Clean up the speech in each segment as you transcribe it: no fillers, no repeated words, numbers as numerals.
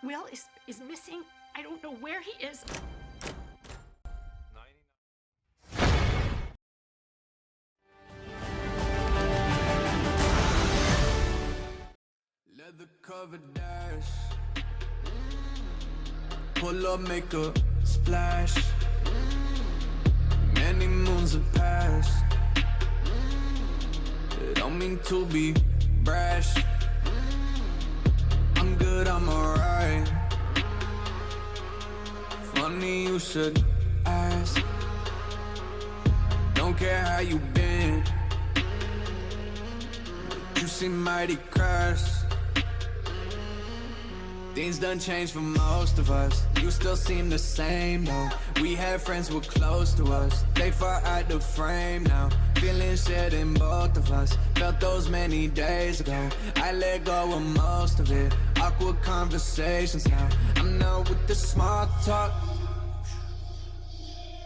Will is missing. I don't know where he is. Leather covered dash. Pull up, make a splash. Many moons have passed. Don't mean to be brash. I'm good, I'm alright. Funny you should ask. Don't care how you been. You seem mighty crass. Things done changed for most of us. You still seem the same though. We had friends who were close to us. They far out the frame now. Feelings shared in both of us. Felt those many days ago. I let go of most of it. Awkward conversations now. I'm not with the small talk.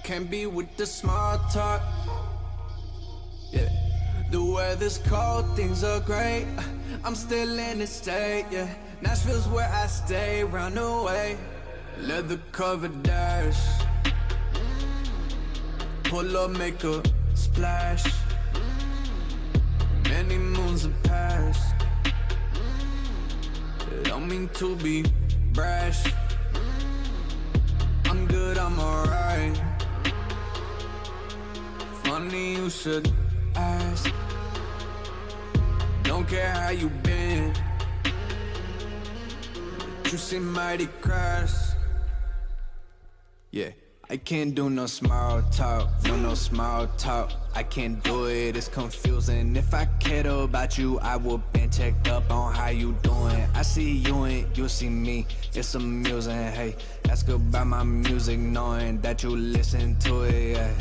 Can't be with the small talk. Yeah. The weather's cold, things are great. I'm still in the state, yeah. Nashville's where I stay, round the way. Leather covered dash. Pull up, make a splash. Many moons have passed. Don't mean to be brash. I'm good, I'm alright. Funny you should ask. Don't care how you been. You seem mighty crass. Yeah, I can't do no small talk. No small talk. I can't do it, it's confusing. If I cared about you, I would been checked up on how you doing. I see you and you see me, it's amusing. Hey, ask about my music, knowing that you listen to it. Yeah.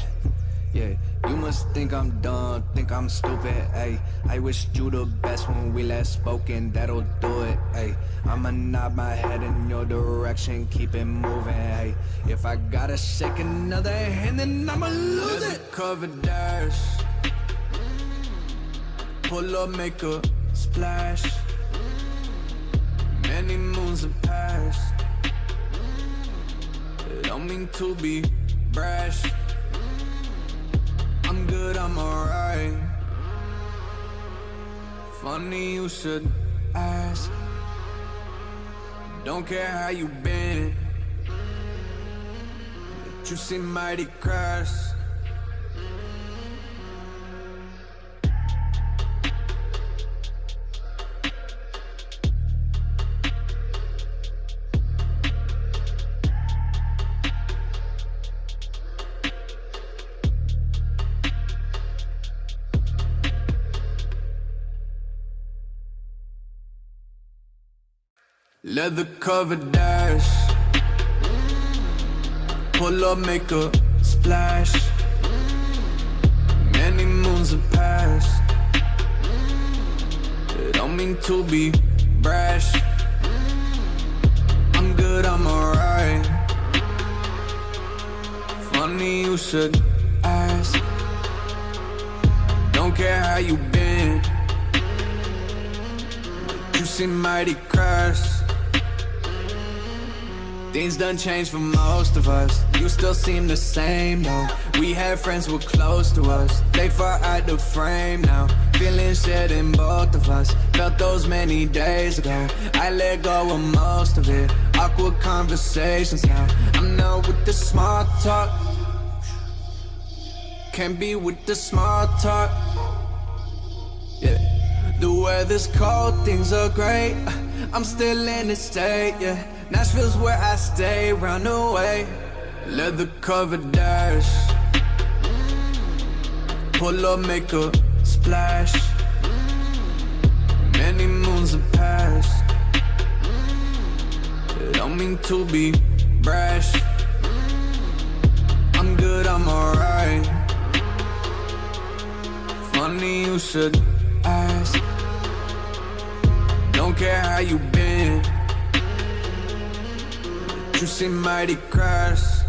Yeah, you must think I'm dumb, think I'm stupid, ayy. I wish you the best when we last spoke and that'll do it, ayy. I'ma nod my head in your direction, keep it moving, ayy. If I gotta shake another hand, then I'ma lose it. Covered dash. Pull up, make a splash. Many moons have passed. Don't mean to be brash. I'm good, I'm alright. Funny you should ask. Don't care how you been. You seem mighty crass. Leather covered dash. Pull up, make a splash. Many moons have passed. Don't mean to be brash. I'm good, I'm alright. Funny you should ask. Don't care how you been. You seem mighty crass. Things done changed for most of us. You still seem the same though. We had friends who were close to us. They far out the frame now. Feelings shared in both of us. Felt those many days ago. I let go of most of it. Awkward conversations now. I'm not with the small talk. Can't be with the small talk. Yeah. The weather's cold, things are great. I'm still in the state, yeah. Nashville's where I stay, round the way. Leather covered dash. Pull up, make a splash. Many moons have passed. Don't mean to be brash. I'm good, I'm alright. Funny you should ask. Don't care how you been. You seem mighty crass.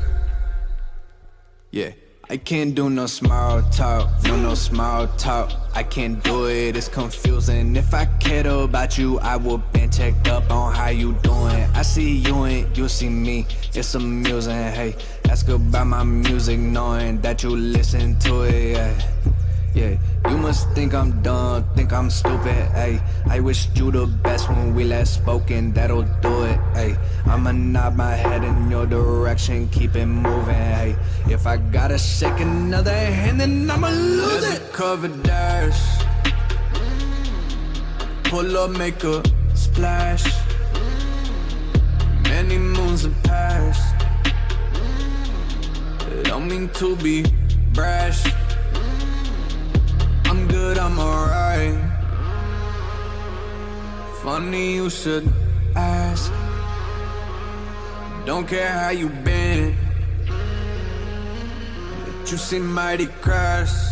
Yeah, I can't do no small talk, no small talk. I can't do it, it's confusing. If I cared about you, I would been checked up on how you doing. I see you and you see me, it's amusing. Hey, ask about my music, knowing that you listen to it. Yeah, you must think I'm dumb, think I'm stupid, ayy. I wish you the best when we last spoken, that'll do it, ayy. I'ma nod my head in your direction, keep it moving, ayy. If I gotta shake another hand, then I'ma lose it. Cover dash, pull up, make a splash. Many moons have passed. Don't mean to be brash. I'm good, I'm alright. Funny you should ask. Don't care how you been, but you seem mighty crass.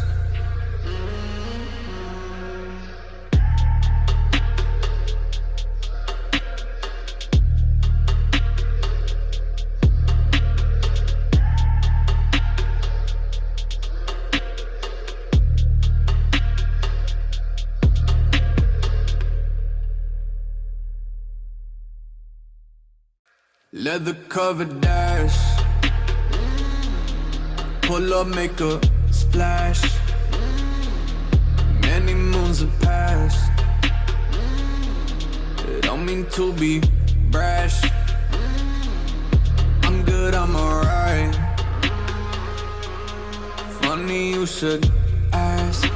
Leather covered dash, pull up, make a splash. Many moons have passed. Don't mean to be brash. I'm good, I'm alright. Funny you should ask.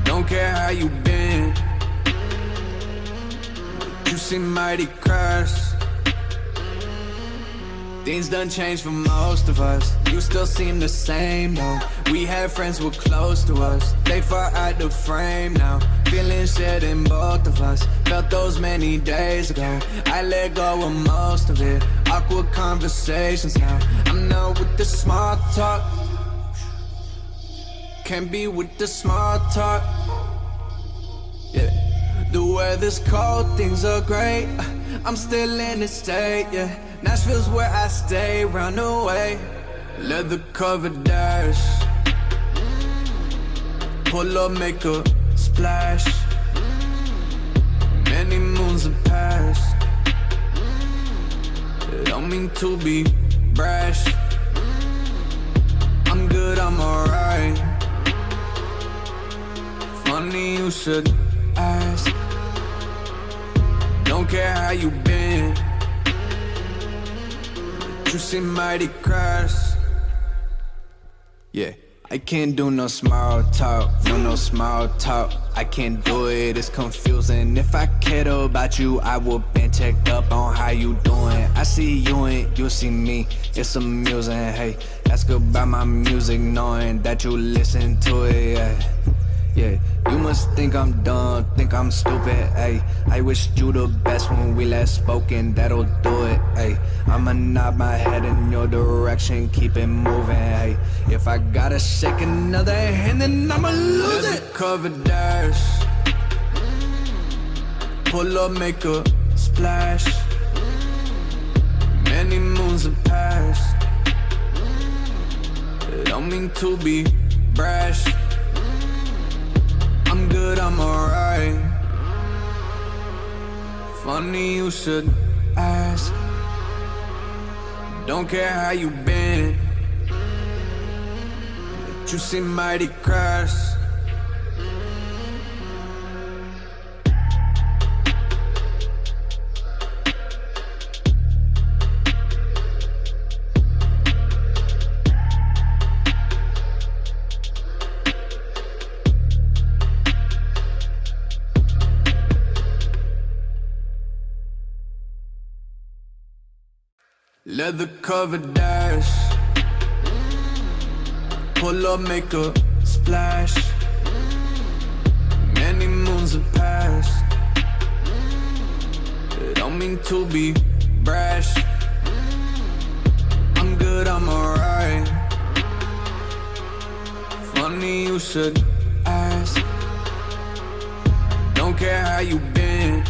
Don't care how you been, but you seem mighty crass. Things done changed for most of us. You still seem the same though. We had friends who were close to us. They far out the frame now. Feelings shared in both of us. Felt those many days ago. I let go of most of it. Awkward conversations now. I'm not with the small talk. Can't be with the small talk. Yeah. The weather's cold, things are great. I'm still in the state, yeah. Nashville's where I stay, round the way. Leather covered dash, pull up, make a splash. Many moons have passed. Don't mean to be brash. I'm good, I'm alright. Funny you should ask. Don't care how you been, you seem mighty crass. Yeah, I can't do no small talk, no small talk. I can't do it, it's confusing. If I cared about you, I would been checked up on how you doing. I see you and you see me, it's amusing. Hey, ask about my music, knowing that you listen to it. Yeah, you must think I'm dumb, think I'm stupid, ayy. I wish you the best when we last spoken, that'll do it, ayy. I'ma nod my head in your direction, keep it moving, ayy. If I gotta shake another hand, then I'ma lose it. Cover dash, pull up, make a splash. Many moons have passed. Don't mean to be brash. I'm good, I'm alright. Funny you should ask. Don't care how you been, but you seem mighty crass. Leather covered dash, pull up, make a splash. Many moons have passed. Don't mean to be brash. I'm good, I'm alright. Funny you should ask. Don't care how you been,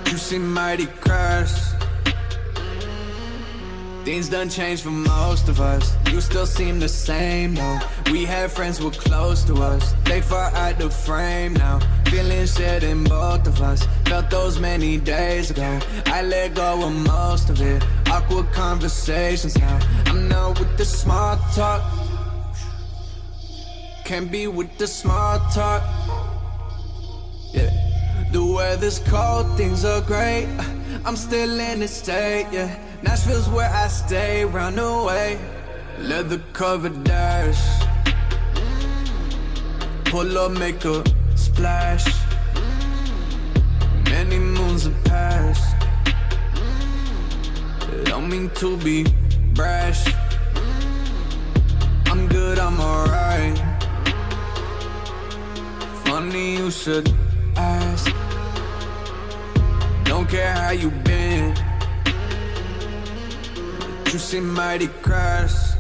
you seem mighty crass. Things done changed for most of us. You still seem the same though. We had friends who were close to us. They far out the frame now. Feelings shared in both of us. Felt those many days ago. I let go of most of it. Awkward conversations now. I'm not with the small talk. Can't be with the small talk. Yeah. The weather's cold, things are great. I'm still in the state, yeah. Nashville's where I stay, round the way. Leather covered dash. Pull up, make a splash. Many moons have passed. Don't mean to be brash. I'm good, I'm alright. Funny you should ask. Don't care how you been. You seem mighty cross.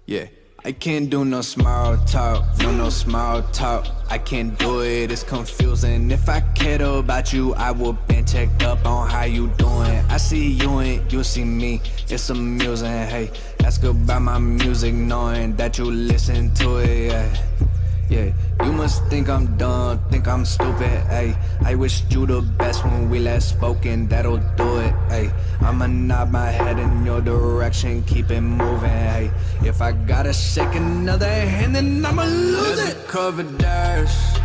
Yeah, I can't do no small talk. No small talk. I can't do it, it's confusing. If I cared about you, I would been checked up on how you doing. I see you and you see me, it's amusing. Hey, ask about my music, knowing that you listen to it, yeah. Yeah, you must think I'm dumb, think I'm stupid, ayy. I wish you the best when we last spoke and that'll do it, ayy. I'ma nod my head in your direction, keep it moving, ayy. If I gotta shake another hand, then I'ma lose it. Covered dash.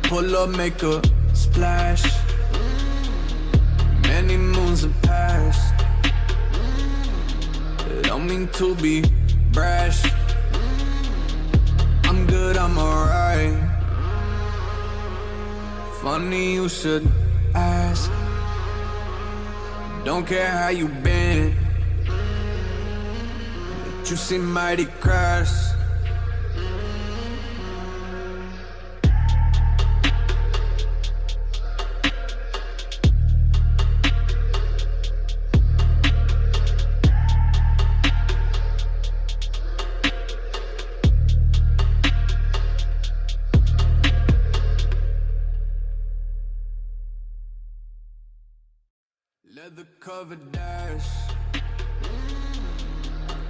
Pull up, make a splash. Many moons have passed. Don't mean to be brash. I'm good, I'm alright. Funny you should ask. Don't care how you been. But you seem mighty cross. Leather covered dash.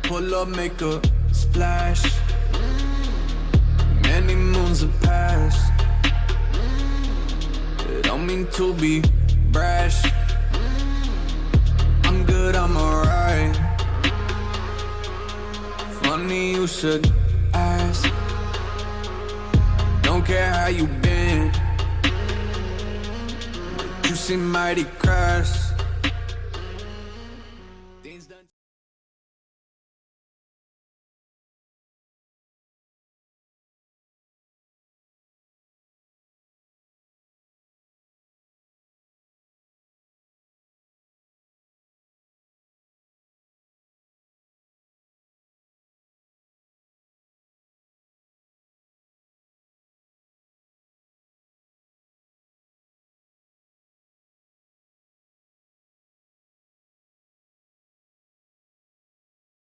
Pull up, make a splash. Many moons have passed. Don't mean to be brash. I'm good, I'm alright. Funny you should ask. Don't care how you been. You seem mighty cross.